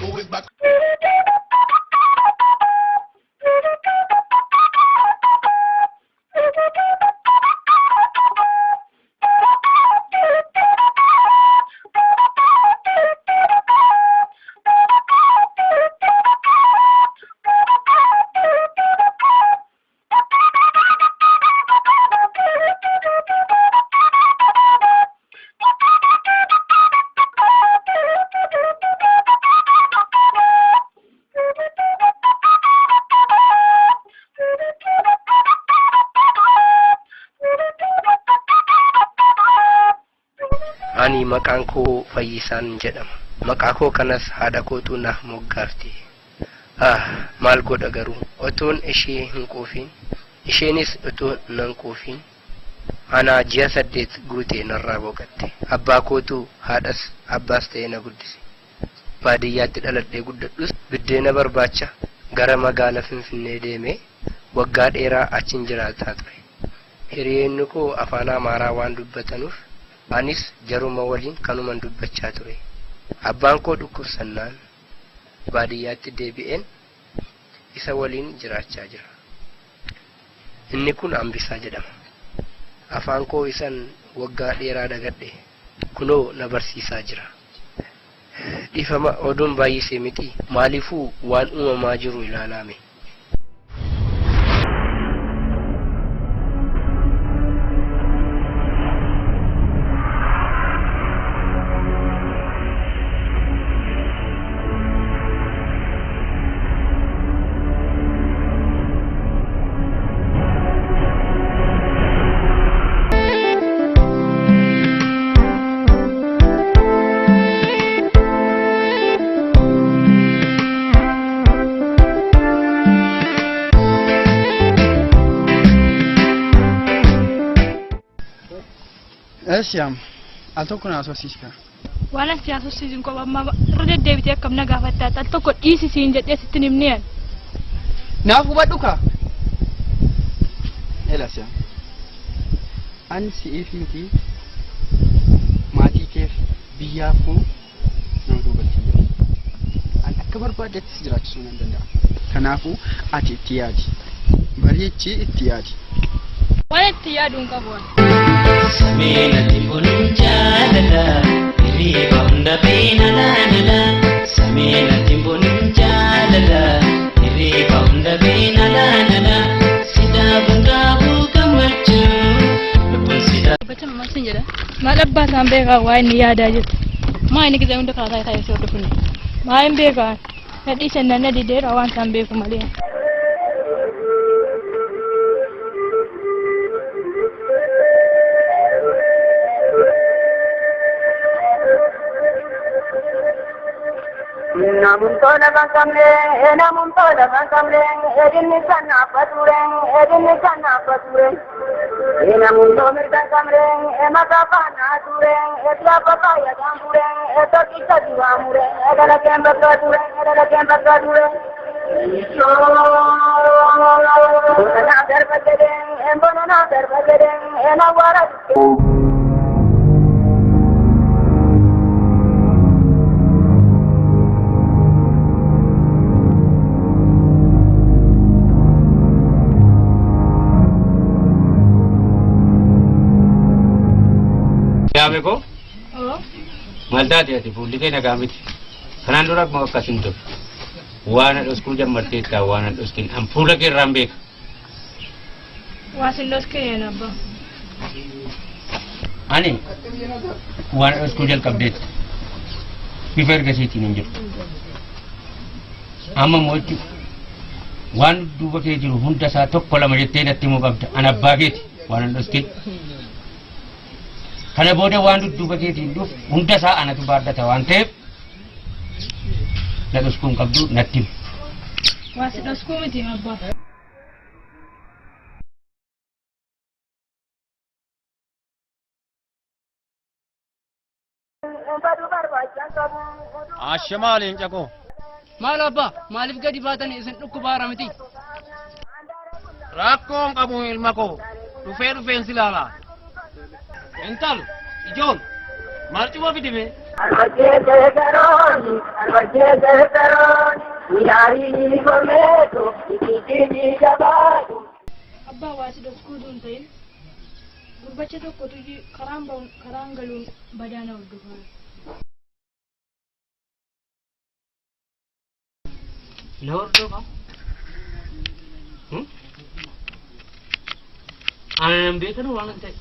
move it back. Ani maqaan koo Fayyisaan jedhama. Maqaa koo kanas haadha kootu naaf moggaafte. Maal godha garuu otoon ishee hin quufin, isheenis otoon nan quufin, ana ji'a 8 guutee narraa boqatte. Abbaa kootu haadhas abbaas ta'ee na guddise. Baadiyyaatti dhaladhee guddadhus biddeena barbaacha gara magaalaa Finfinnee deemee waggaa dheeraa achiin jiraataa ture. Hiriyoonni koo afaan Amaaraa waan dubbatanuuf anis jaruma waliin kanuman dubbachaa ture. Abbaan koo dhukkubsannaan baadiyyaatti deebi'een isa waliin jiraachaa jira. Inni kun Ambisaa jedhama. Afaan koo isan waggaa dheeraa dagadhe kunoo na barsiisaa jira. Dhifama oduun baay'isee miti maaliifuu waan uumamaa jiru ilaalaame. Siam, alto kun asosiska. Wala si asosisin ko amma rede David kam na gafatta alto ko disi sin jette sitin imnian. Na fu baduka. Ela siam. An SIIF miti mati kef biyafu nan dubati. An akabar badet sijrat sunan danda. Kanafu ati tiyadi. Bari ci tiyadi. Wala tiyadun ka bon. Samina timbun jalala, riba unda bina lalala. Samina timbun jalala, riba unda bina lalala. Sida bunga buka macu, lupun sida. Baca masin jeda. Malabba sampai kawan ni ada je. Ma ini kita unda kata saya sudah punya. Ma yang bega. Tadi senana di daerah awan sampai kembali. Namun toda bangkamle, namun toda bangkamle, edin sana patureng, namun toda bangkamle, maka pana tureng, etla papaya gamureng, eto kita dua mureng, adalah kembang tureng. Bona berbedeng, enak waras. क्या मेको? Malda dia tu, boleh kena kami. Kanan orang mau kasih tu. Wana skul jam mati ta, wana skul ampula ke rambek. Wasin dos ke na ba? Ani, wana skul jam kabdet. Prefer ke sini ninjur. Ama moju. Wan dua ke juru hunta satu kola majete na timu kabda. Anak baget, wana skul. Karena bodoh wandu dua kali itu, muda sah anak tu berada tawan tep, lalu sekum kabdu natim. Wasit sekum itu apa? Ashamalin jako. Maal apa? Maaliif gadi baatanii isin dhukkubaara miti? Rakkoon qabu ilma koo. Dhufeen silaalaa. Intal, ijoon, maal cuma fidime? Arbacete Caroni, Yari Gometo, Ikini Jabatu. Abbaa waasi dhoksuu duun ta'in gurbacha tokkotu karaan galuun badaana hordofaa. Na hordofa? Ana nan beekanu waan ta'e.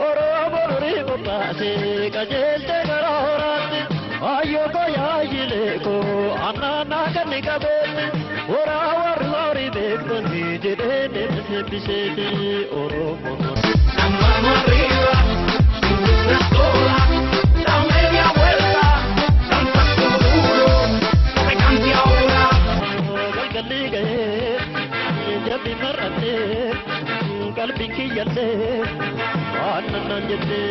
Oromo rigo pase kajelte garorat ayo ko yaile ko anana kan kabete ora war lori bekko ni jede de bisete Oromo amma morriva una sola da media vuelta tanta duro come canti ahora galgalige jabi marate qalbi kiyalle anna jette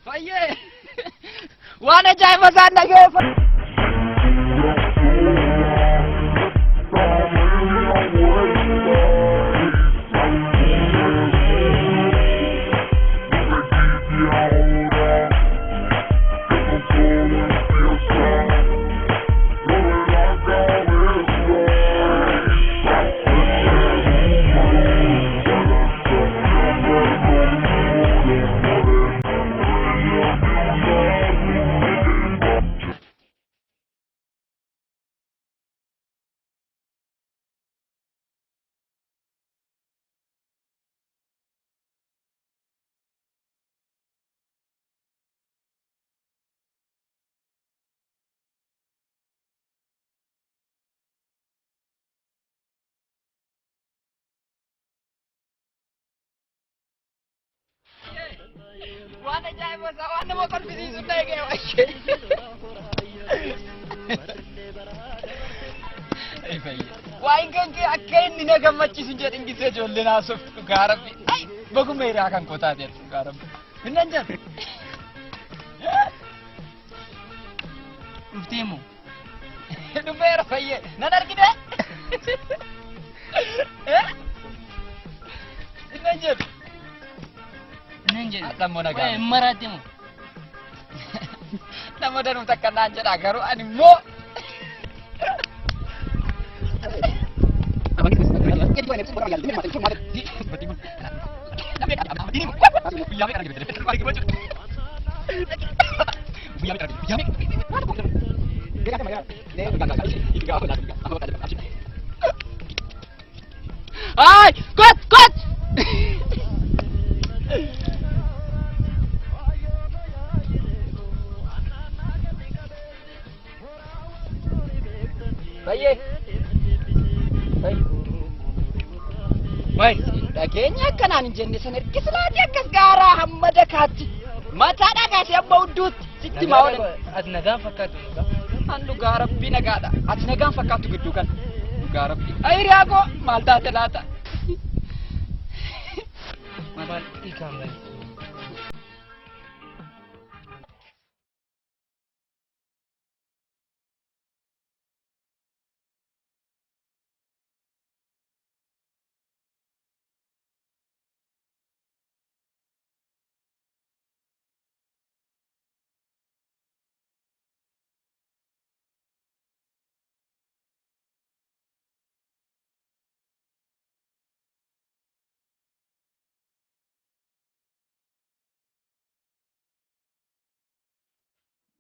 Fayye! Waan ajaa'iba isaan dhageeffatu! Waan ajaa'iba isaa waan nama kolfisiisu ta'e wajjin. Waan kan kee akka inni na gammachiisu jedhin gisee ijoollee naasuuf dhugaa rabbi. Baguma hiraa kan koo taate dhugaa rabbi. Hinnan jedhu. Dhuftee moo? Dhufeera fayyee. Nan argite? Hinnan jedhu. Atamo nagaa. Maraatti moo? Nama danuu takka naan jedha garuu ani immoo. Ay! Kot! Baay'ee. Waay! Dhageenya akkanaan hin jenne san ergislaati akkas gaaraa hamma dakaatti. Mataa dhagaasee amma hudduutti sitti maa oolan. Ati nagaan fakkaatu. An dhugaa rabbii nagaadha. Ati nagaan fakkaatu gidduu kan. Dhugaa rabbii. Ayiriyaa koo maal taate laata? Maal hiikaan baay'ee.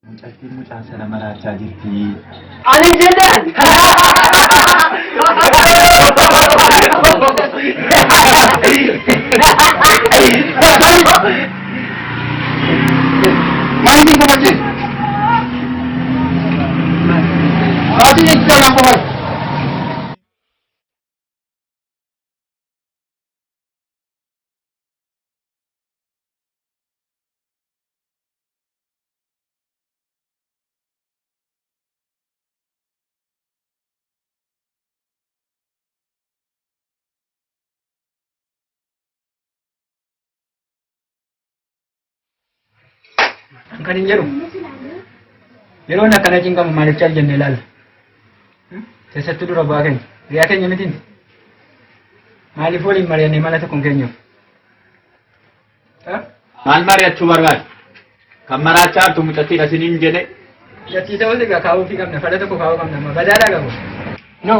Mucattiin mucaa sana maraachaa jirti. Ani jedhan. Mandi ko kasi. Kasi ikaw lang po. Kan hin jedhu yeroo na kana cinqamu maaliif cal jennee ilaalla. Keessattuu dura bu'aa keenya riyaa keenya mitiin maaliif waliin mari'annee mana tokko hin keenyaaf. Maal mari'achuu barbaada? Kan maraachaa artu mucattiidha isiniin jedhe. Mucattiisa waliin kaa'uu fi qabna fala tokko kaa'uu qabna badaadhaa qabu. No,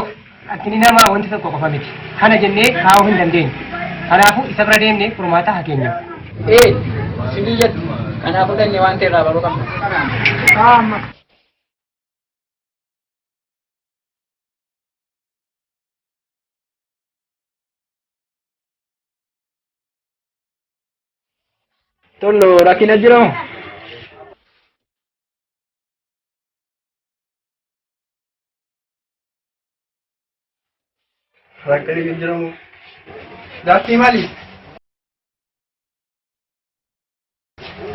akkini namaa wanti tokko qofa miti. Kana jennee kaa'uu hin dandeenyu. Kanaafuu isa bira deemnee furmaata haa keenyu. Isinii jedhu kanaafuu dhannee waan ta'e irraa baruu qabna. Tollo rakkina jiramu. Rakkina jiramu. Daaktii maali?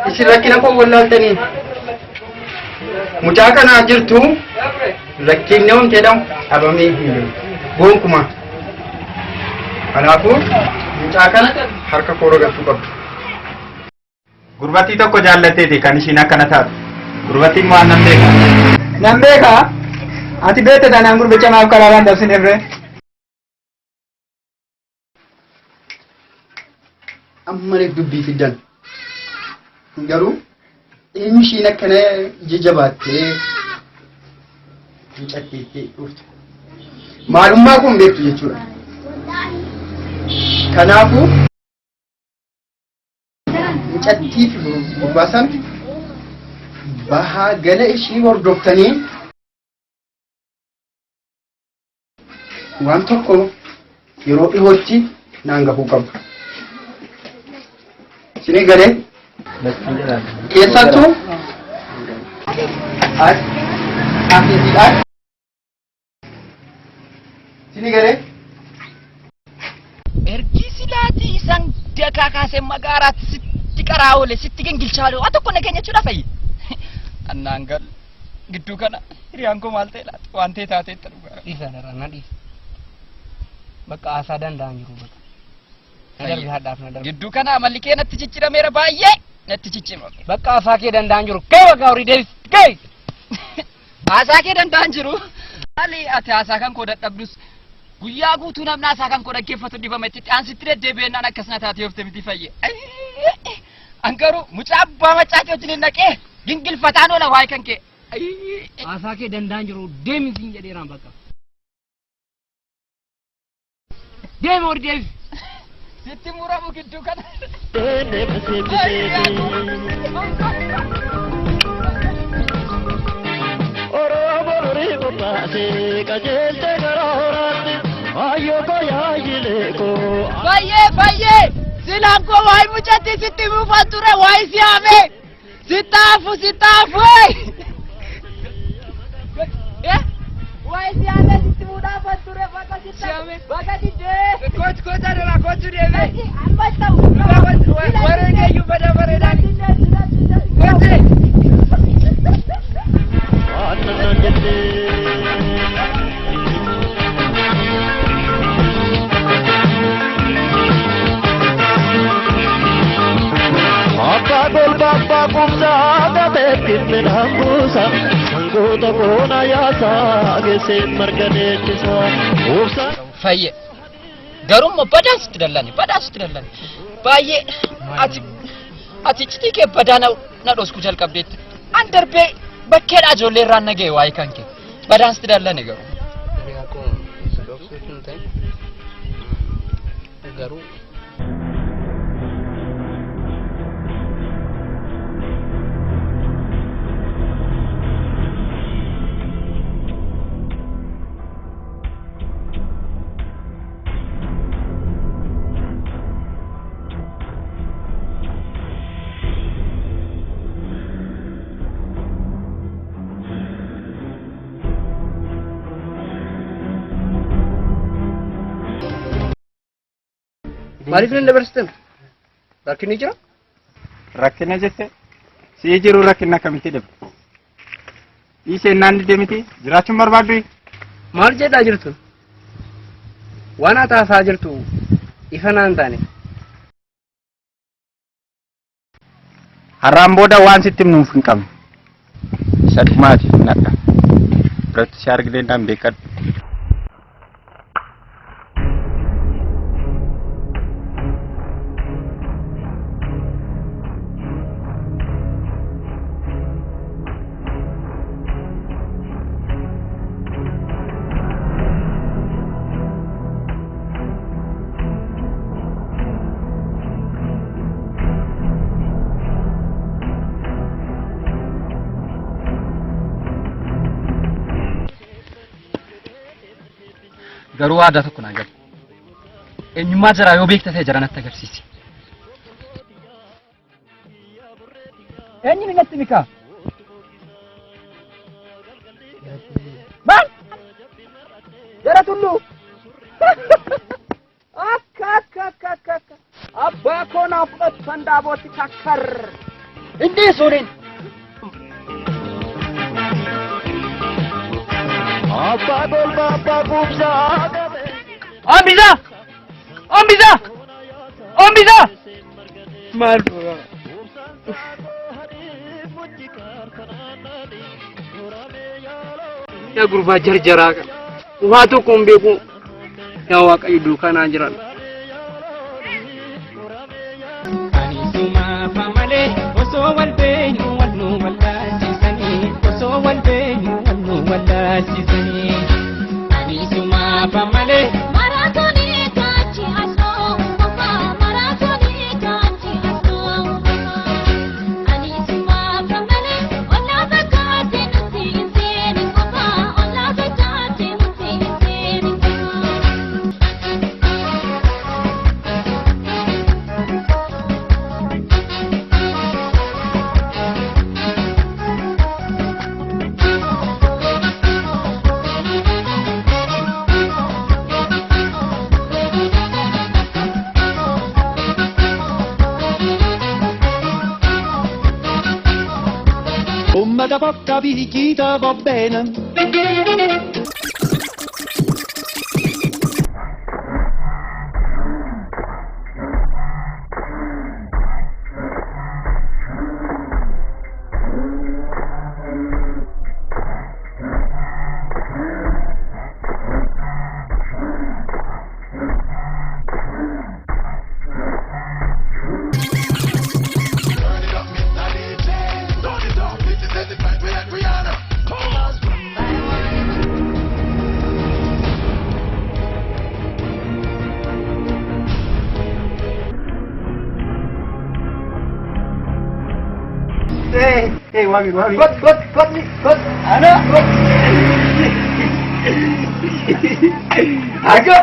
Isin rakkina koo wallaaltanii. Mucaa kanaa jirtu rakkinni waan jedhamu dhabamee hin jiru. Gonkumaa. Kanaafuu mucaa kana harka koo rogachuu qabdu. Gurbattii tokko jaallatteeti kan ishiin akkana taatu. Gurbattiin waan nan beeka. Nan beeka? Ati beekte taanaan gurbicha maaf karaaraan dabsineefre? Ammalee dubbii fiddan. Garuu eenyu ishiin akkana ija jabaattee mucatteettee dhufte. Maalummaa kun beektu jechuudha. Kanaafuu mucattiif gurbaasan bahaa gala ishii hordoftanii waan tokko yeroo dhihootti naan gahuu qabu. Isinii galee keessattuu afiifiidhaan isinii galee ergi silaatii isaan dakaa kaasee magaaraatti sitti qaraa oole sitti gingilchaa oole waa tokko nageenya jechuudha fayyi. Annaan gal gidduu kana hiriyaan koo maal ta'e laata waan ta'e taatee itti dhugaa. Dhiisa dara na dhiisa. Bakka haasaa danda'an jiru bakka. Na darbe hadhaaf na darbe. Gidduu kana amalli kee natti ciccirameera baay'ee natti ciccirame. Bakka haasaa kee danda'an jiru kee bakka horii deebis kee. Haasaa kee danda'an jiru. Maali ati haasaa kan koo dadhabdus guyyaa guutuu namni haasaa kan koo dhaggeeffatu dhibame itti aansitti deddeebi'ennaan akkasina taatee oofte miti fayye. Angaruu mucaa abbaa macaatii wajjin naqee gingilfataan oola waa'ee kan kee. Haasaa kee danda'an jiru deemisiin jedheeraan bakka. Deemi horii deebis. Sitti muramu gidduu kana. Oromo durii qophaa'ee qajeelte gara horaatti ayyoo koo yaayilee koo. Baay'ee silaan koo waa'ee mucatti sitti muufan ture waa'ee siyaame sitaafu. Waa'ee siyaame sitti muudhaafan ture bakka siyaame bakka didee. Koota dhala kootu deeme. Amma ta'u. Wareegeeyyuu bada bareedaan. Kooti. Aannan jettee. Abbaa golba abbaa kumsaa gateetti midhaan buusa sangoota boona yaasaa geesseen marga deechisa. Fayye garummaa badaan sitti dallane baay'ee ati citii kee badaa na dhosku jalqabdeetti an darbee bakkeedhaa ijoollee irraan nagee waa'ee kan kee badaan sitti dallane garuu. Garuu maaliif nan dabarsitan? Rakkinni jira? Rakkina jette sii jiru rakkina akkamitti dhabe? Dhiisee naan didee miti jiraachuun barbaaddu? Maal jedhaa jirtu? Waan haasa'aa jirtu ifa naan taane. har'aan booda waan sitti nuuf hin qabne. Sadmaati nadha. Biratti si argitee dhaan beekadhu. garuu aadaa tokko naa galu. Eenyummaa jara yoo beekta ta'e jaranatti agarsiisi. Eenyuun natti mikaa? Maal? Jara tulluu. Akka. Abbaa koo naa fudhatu sandaabootti kakkar. Inni suuriin. Abba golba abba kubsa gabe. Ombiza. Maal? Ya gurbaa jarjaraa kan. Waa tokko hin beeku. Yaa Waaqayyo duukaa jiran. Anisuma famale osoo wal beenyu wal nu wallaalchisanii osoo wal beenyu wal nu wallaalchisanii. Anisuma famale maraatoonii taachi asoo maraatoonii taachi asoo. Anisuma famale ollaa fakkaate nuti hin seeni qofa ollaa fakkaate nuti hin seeni qofa. Ummata bokka biijjiita bobbeena. Hey, wami. Kot. Ano? Ako.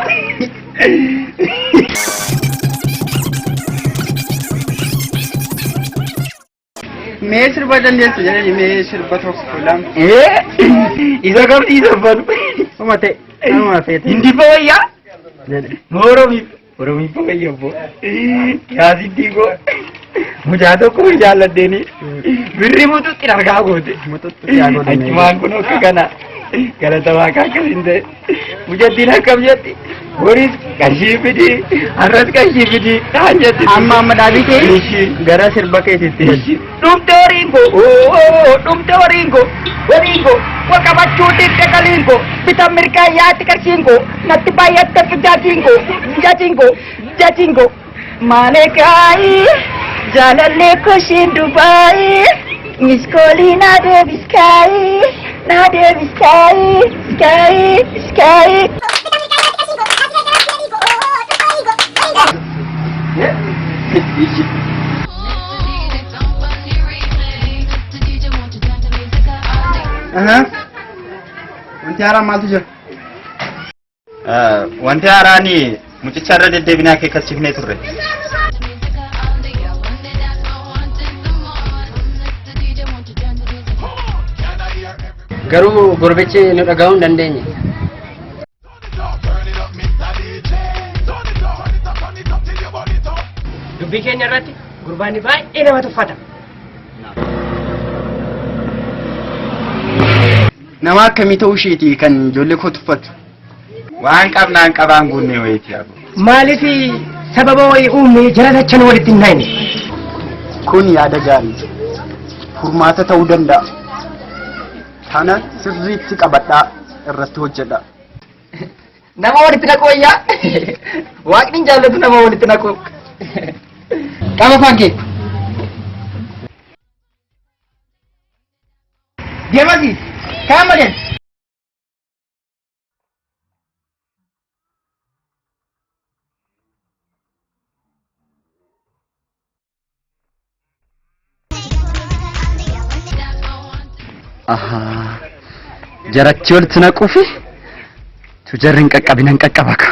Mee sirba dandeessu jedhanii mee sirba tokko lama. Isa qabdi isa badu. Umate. Nama feete. Hindi fayyaa. Oromi fayyaa bo. Yaasi digo. Mucaa tokko jaalladheeni. Birri mututti argaa goote. Achumaan kun akka kana galata waaqaa akkasiin ta'e. Mucattiin akkam jetti. Boris qarshii fidi. Arras qarshii fidi. Kaan jetti. Amma dhaabii kee gara sirba keetitti. Dhumte horiinko. Wakabachuu dikte kaliinko. Bitan mirgaa yaatti qarshiinko. Natti baay'atte jaachiinko. Maalekaayi. Jalalle koshin Dubai, Miss Colina Davis Sky. Wanti haaraan maaltu jira? Wanti haaraani mucicha irra deddeebinaa kee kassiifnee turre. Garuu gurbichi nu dhaga'uu hin dandeenye. Dubbii keenya irratti gurbaanni baay'ee nama tuffata. Nama akkamii ta'uu isheeti kan ijoollee koo tuffatu? Waan qabnaan qabaan guunnee wayiiti yaa. Maaliif sababa wayii uumee jara dachan walitti hin naayne? kun yaada gaarii furmaata ta'uu danda'a. Kana sirriitti qabadhaa irratti hojjedha. Nama walitti naquu wayyaa. Waaqni jaallatu nama walitti naquu. Qaba fankee. Deemasi. Kaama deem. Aha. Jarakchi walitti naquu fi tujarrin qaqqabinan qaqqabaka.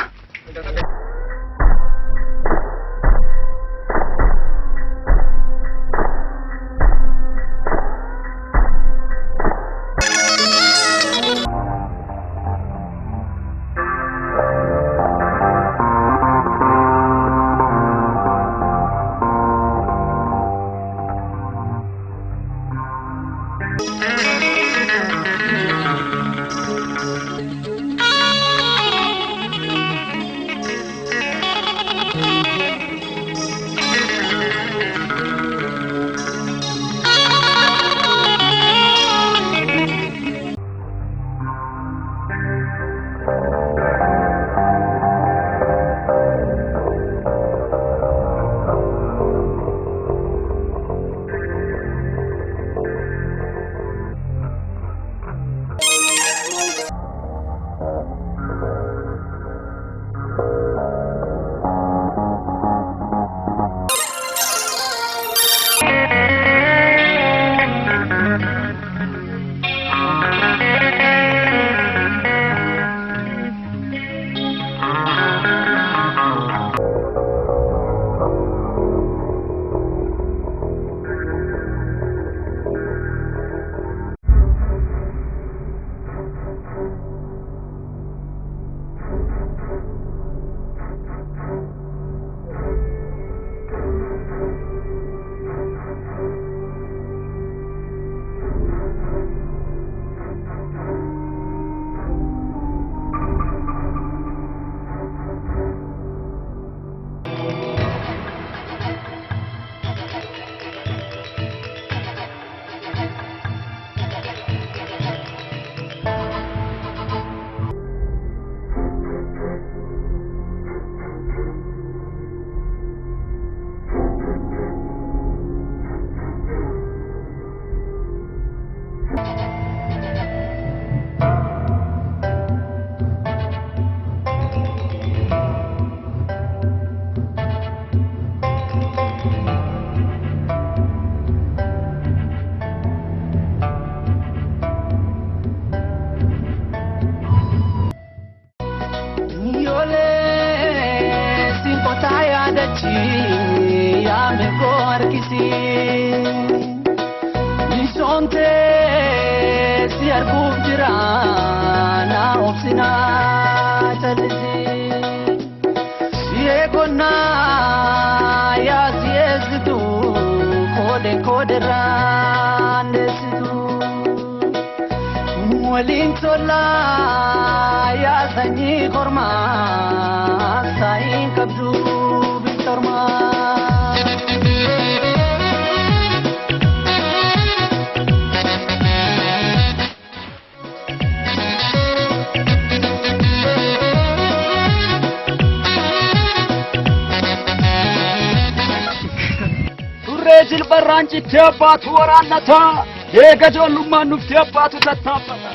Ranchi Tiabatu Waranata, Egajoluma Nuftiabatu Tatapata,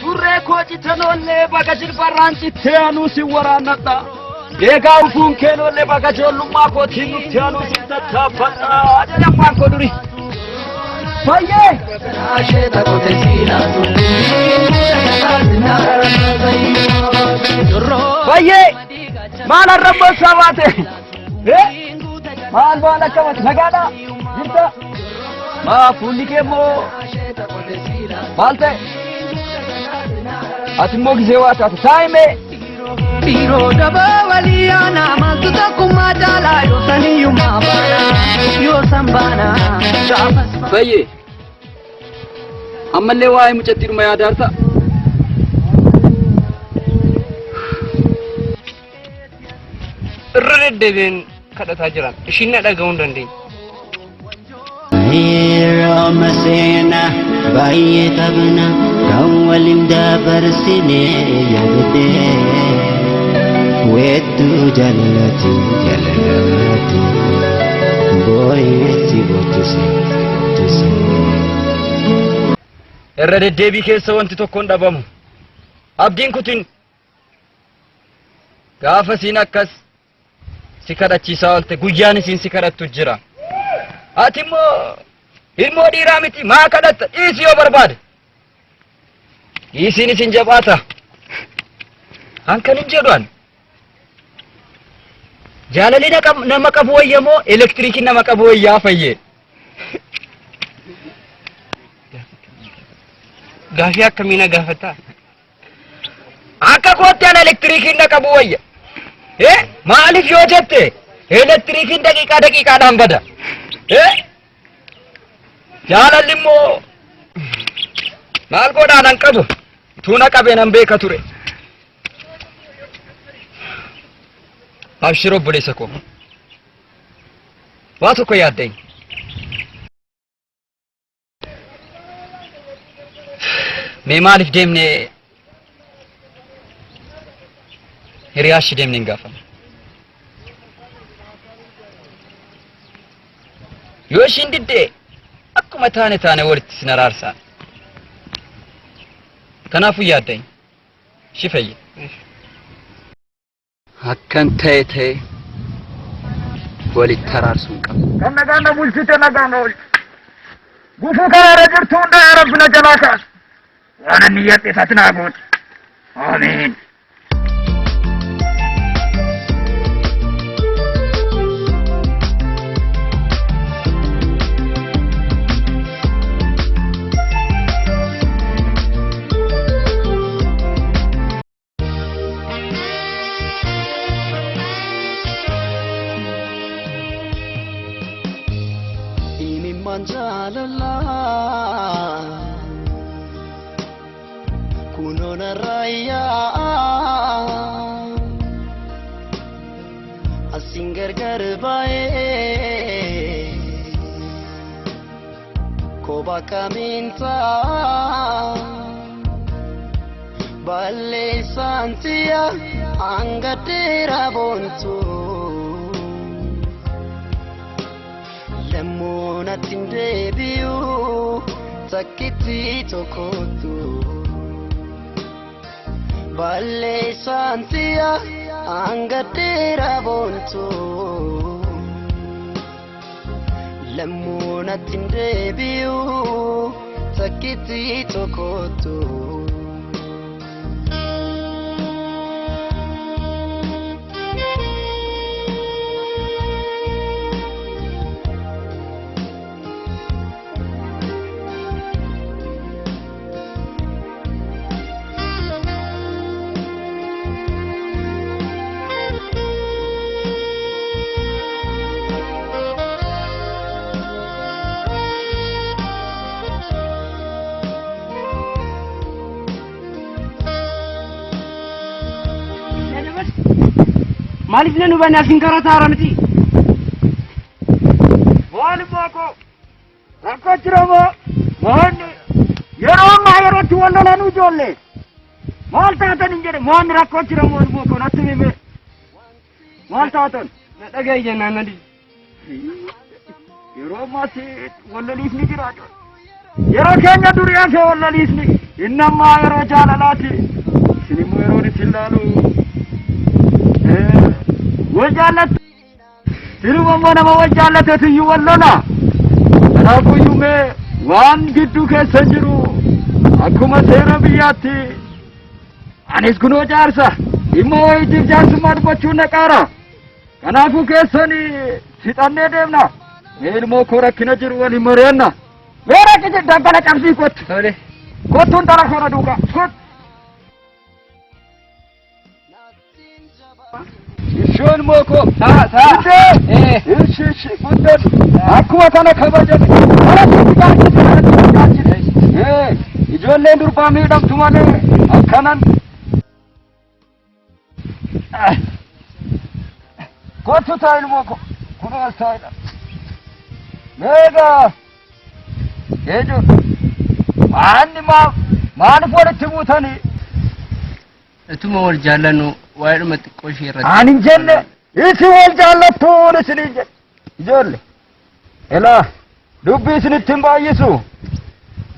Ture Cogitanole, Bagajil Baranchi Tianusi Waranata, Ega Funkeno, Lebagajoluma, Cotinu Tianusi Tatapata, Japankoduri. Faye! Asheta Cotesina, Faye! Mana Rambo Savate! Maal baala kamat nagaadha jirta maa fuulli kee immoo maal ta'e ati immoo gisee waa taate taa'ime dhiiroo dabaa waliyaana maaltu tokkummaa jaalaa yoo saniyyummaa baana yoo san baana Fayyee ammallee waa'ee mucattiidhuma yaadaarta irra deddeebiin kadhataa jiran ishiin na dhaga'uu hin dandeenye misooma seenaa baay'ee qabna kan waliin dabarsinee yaadadhee weedduu jaalati jaalalaati boo'eetti boqqise. irra deddeebii keessa wanti tokkoon dhabamu abdiin kutin gaafa siin akkas si kadhachiisaa oolte guyyaan isiin si kadhattu jira ati immoo ilmoo dhiiraa miti maa kadhatta dhiisi yoo barbaade dhiisiin isin jabaata hankan hin jedhuan jaalalli nama qabu wayyamoo elektiriikii nama qabu wayyaa fayyee gaafii akkamiina gaafata akka kootti an elektiriikiin na qabu wayya maaliif yoo jette elektiriikiin daqiiqaadhaan bada jaalalli immoo maal godhaan an qabu tuuna qabeen an beeka ture abshir obboleessa koo waa tokko yaaddeen mee maaliif deemne hiriyaashi deemne hin gaafame yoo ishiin diddee akkuma taane walitti sin araarsaan kanaafuu yaaddeen shi fayye akkan ta'e walitti araarsuun qaba kan nagaan bulchite nagaan ool gufuu karaarra jirtu hunda yaa rabbi na jalaa kaas waan inni yadhe isaati naa goote amiin kunona raya asingar garbae koba kaminta balle santia angatera bontu lemona tindebiu takiti tokotu balle santia angatera bontu lemona tindebiu takiti tokotu Maalif nanu bana sinkara taramti wal bako rakachiramo mohan yero tu wala nu jolle mal taatan injere mohan rakachiramo wal bako natme me mal taatan na dagay jana nadi yero masi wala lisni jirajo yero kenya duriya ke wala lisni innama yero jalalati sinimu yero ni tillalu وجالت تلو مانا ما وجالت تيجي ولا أنا كويوم وان جدو كسجرو أكو ما سيرا بياتي أنا إسكنو جارسا إما ويجيب جارس ما تبچو نكارا أنا كو كسني سيتاني دمنا إلمو كورا كنا جرو ولي مرينا ورا كجي دبنا كمسي كوت كوتون ترى كورا دوكا كوت Ishon moko ishi kundet akuma kana kabajan ara tikar ijolle durba midam tumane akanan kotu tail moko kuno saida mega Ejo. Maanni maaliif walitti buutanii? Ituma wal jaallannu waa'ee xiqqoo ishee irratti. Ani hin jenne isi wal jaallattuun isinii jedhe. Ijoollee. Elaa dubbii isinitti hin baay'isu.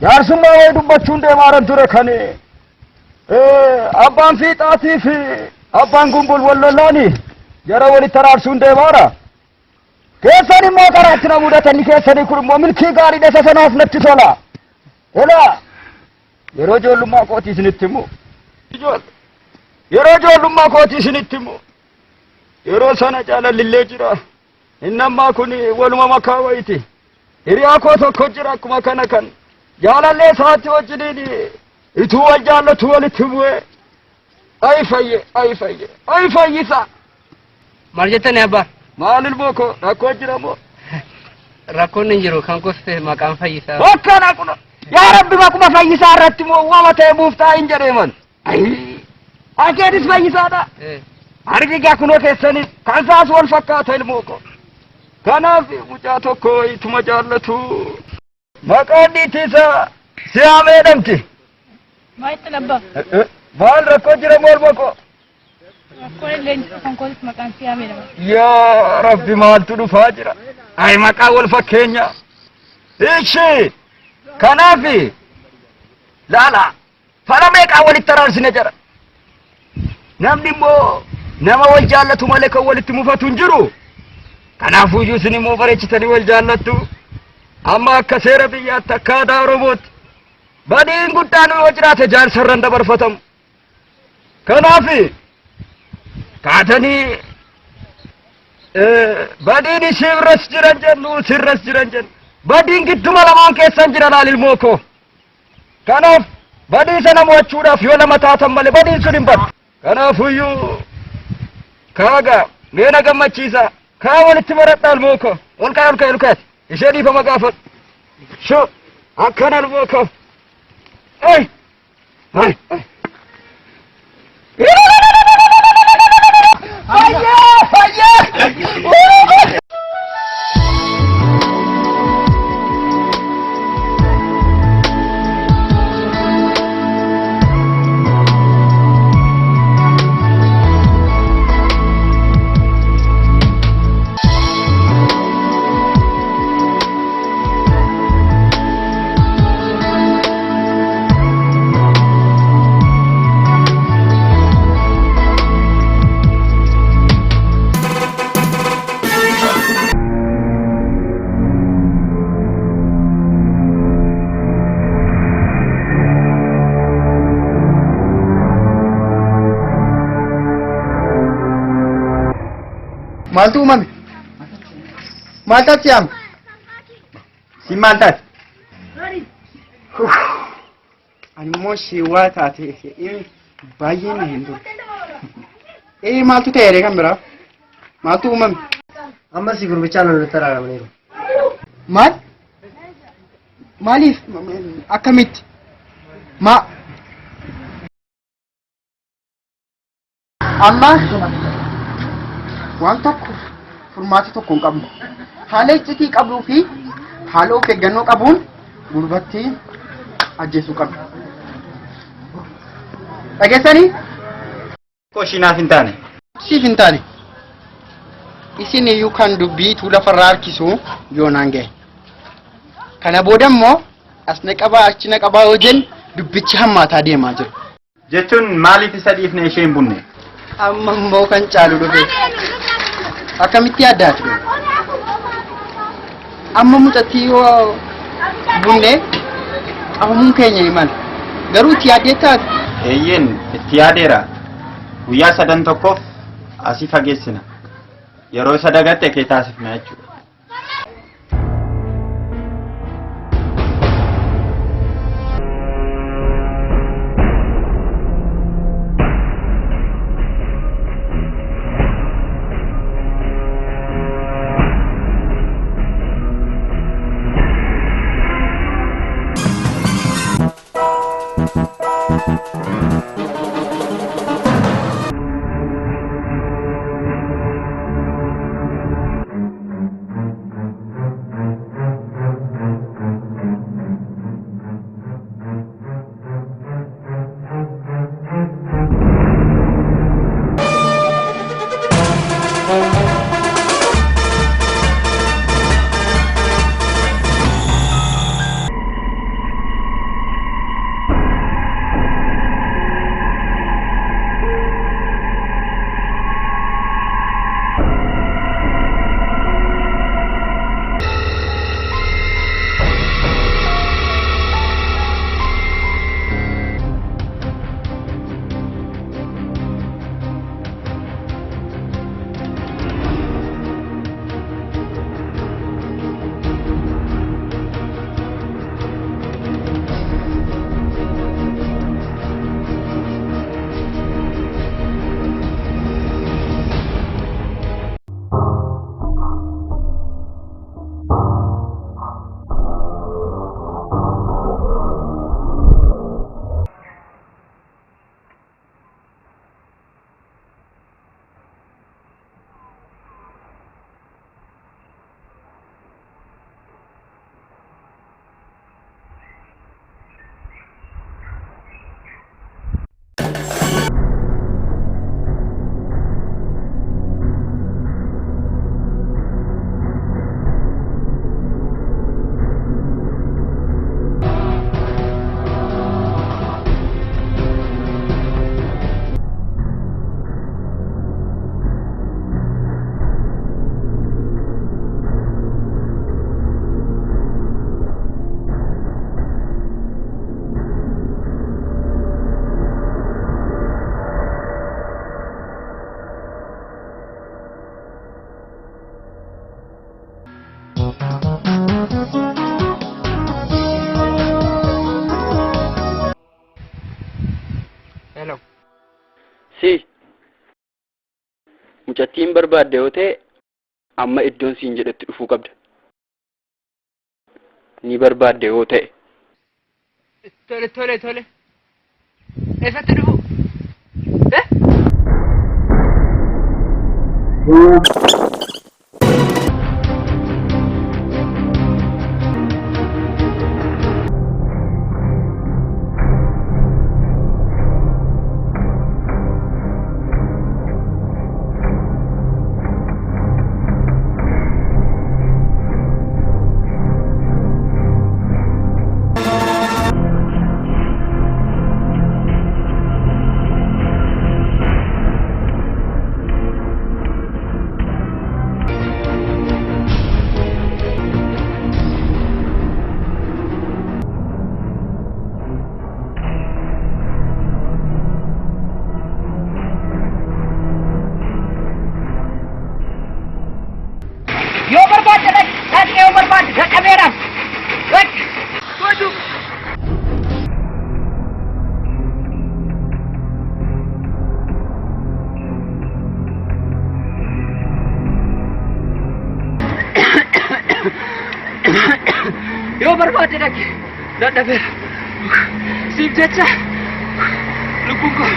Jaarsummaa wayii dubbachuun deemaaran ture kani. Abbaan fiixaatii fi abbaan gumbul wal lollaani jara walitti araarsuun deemaara. Keessan immoo karaatti na mudatanii keessanii kun immoo milkii gaarii dhasa sanaaf natti tola. Elaa yeroo ijoollummaa kootii isinitti himu. Yeroo ijoollummaa kootii isinitti himu. Yeroo sana jaalallee jira. Inni ammaa kun waluma makaa wayiiti. Hiriyaa koo tokko jira akkuma kana kan jaalallee isaatti wajjiniin ituu wal jaallatu walitti bu'ee. Ay fayyisa. Maal jettani abbaa? Maal ilmoo koo rakkoo jira moo? Rakkoon hin jiru kan goste maqaan fayyisaa. Akkana kun yaa rabbi maquma fayyisaa irratti moo uumama ta'e buuftaa hin jedheeman. Akeetis fayyisaadha. Argigaa kunoo keessanii kan isaas wal fakkaata ilmoo koo. Kanaaf mucaa tokko ituma jaallatu. Maqaan dhiitiisa si'aamee dhamti. Maal itti labbaa? Maal rakkoo jira moo ilmoo koo? Rakkoon illee kan kootis maqaan si'aamee dha. Yaa rabbi maaltu dhufaa jira. Ay maqaa wal fakkeenya. Ishi kanaafi laala fala meeqaa walitti araarsine jira. Namni immoo nama wal jaallatu malee kan walitti mufatu hin jiru. Kanaafuu iyyuu isin immoo bareechitanii wal jaallattu. Amma akka seera biyyaatti akka aadaa Oromootti badiin guddaan yoo jiraate jaarsarran dabarfatamu. Kanaafi kaatanii badiin isirras jiran jennu sirras jiran jennu. Badiin gidduma lamaan keessan jira laal ilmoo koo. Kanaaf badii sana mo'achuudhaaf yoo lama taatan malee badiin sun hin badu. Kanaafuyyuu kaagaa meena gammachiisa kaa walitti maradhaa ilmoo koo ol kaa'e ishee dhiifama gaafadhu. Shoo akkana ilmoo koo. Fayyee! Maaltu uumame? Maal taati yaam? Si maal taati? Ani immoo shiwaa taate baay'ee na hin dura. Maaltu ta'e kan biraa? Maaltu uumame? Amma si gurbichaan walitti araaramaniiru. Maal? Maaliif? Akkamitti? Amma waan tokko furmaata tokko hin qabnu. Haala iccitii qabuu fi haala of eeggannoo qabuun gurbattii ajjeesuu qabna. Dhageessanii? Koshinaaf hin taane. Siif hin taane. Isin iyyuu kan dubbii lafarraa harkisu yoonaan gahe. Kana booda immoo as na qabaa achi na qabaa yoo jennu dubbichi hammaataa deemaa jira. Jechuun maaliif isa dhiifne ishee hin bunne? Amma immoo kan caalu dhufe. Akkamitti yaaddaati? Amma mucattii yoo bunne qabamuun keenya himan. Garuu itti yaaddeettaati? Eeyyeen itti yaadeera. Guyyaa 3 tokkoof asii fageessina. Yeroo isa dagatte kee taasifna jechuudha. Si mucattiin barbaadde yoo ta'e amma iddoon siin jedhetti dhufuu qabda. Ni barbaadde yoo ta'e. Tole. Eessatti dhufu? Yoo barbaade dhaqe dadhabeera. Siif jecha lubbuun koo.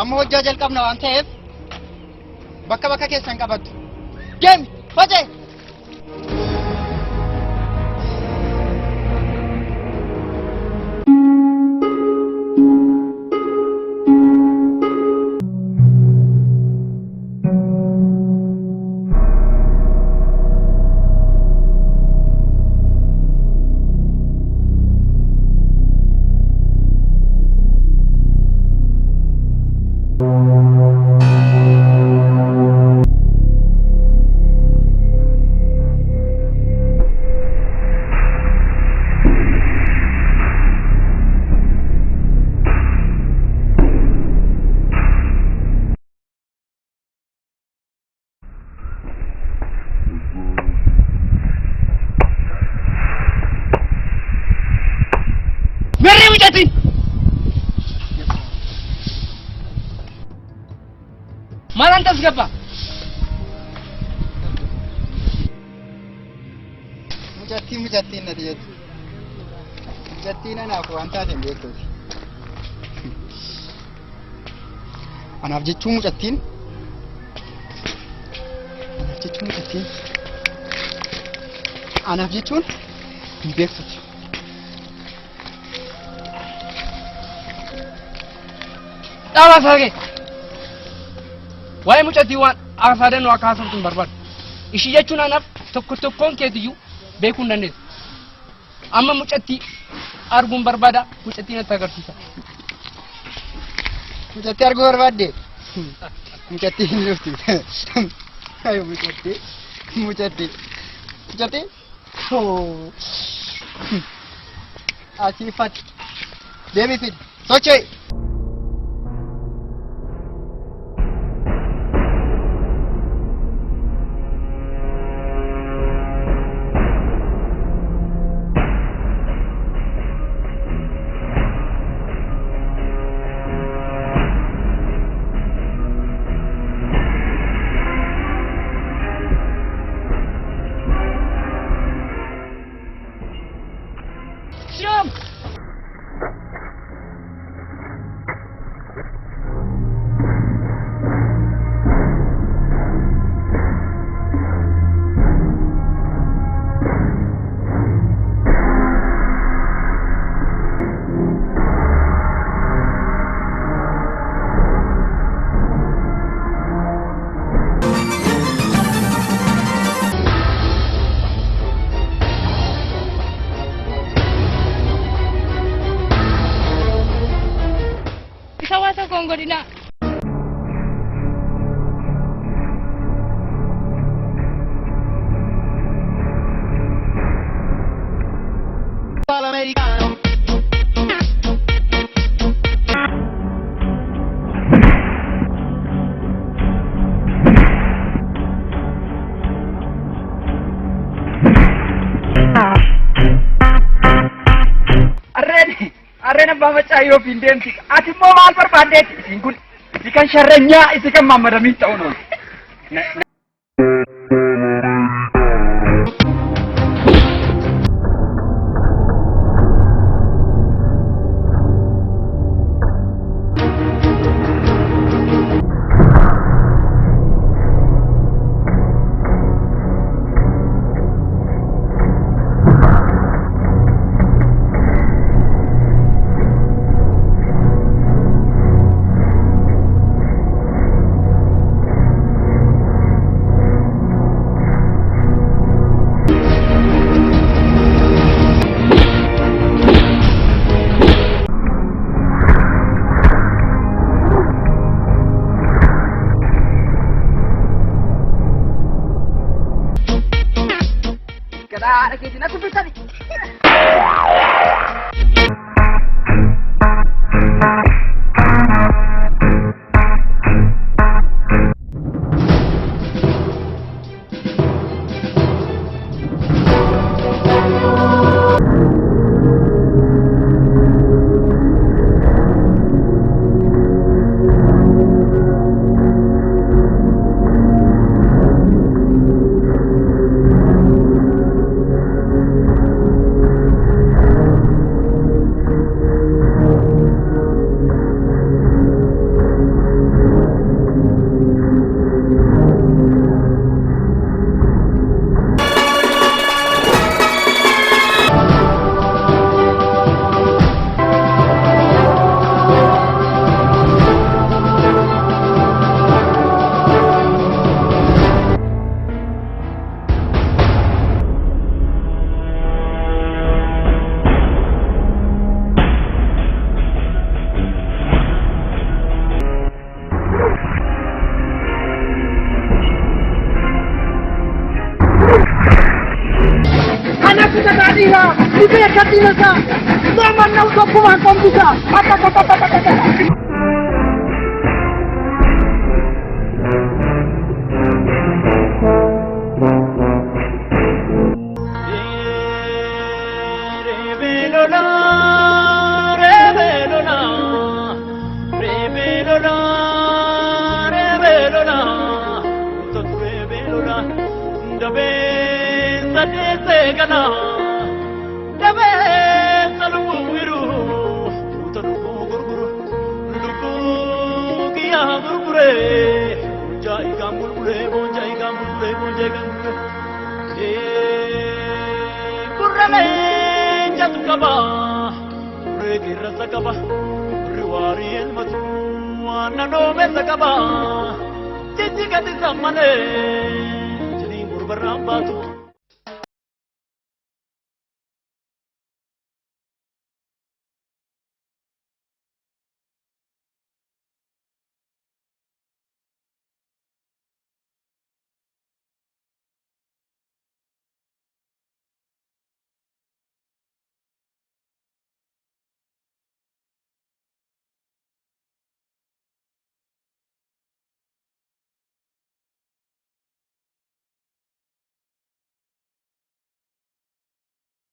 Amma hojjaa jalqabna waan ta'eef bakka keessan qabattu. Deemi, faca'e. Merri mucati. Malan tas gaba. Mucattiin na diyatu. Mucattiin anaaf waan taateen beektuuti. Anaaf jechuun mucattiin. Anaaf jechuun hin beektuuti. Dhaabaa saaqee. Waa'ee mucattii waan haasaadan waa kaasaftu hin barbaadu. Ishii jechuun anaaf tokkoon keetiyyuu beekuu hin dandeessu. Amma mucattii arguun barbaada mucattiin natti agarsiisa. Mucatti arguu barbaadde? Mucatti hin dhufti. Ayo mucatti. Mucatti. Mucatti. Oh. Asii fat. Deemi fit. Sochee. Godina. Americano. Arreen abbaa macaayoo fi deemti. Ati immoo maal barbaaddeeti? Isin kun isi kan sharrenyaa isi kan mammadamiin ta'uun oolu. Ada kita nak kumpul tadi. Katina, Libya Katina sa, naman na utok kumakon bisa. Jadi kata sama le, jadi berberapa tu.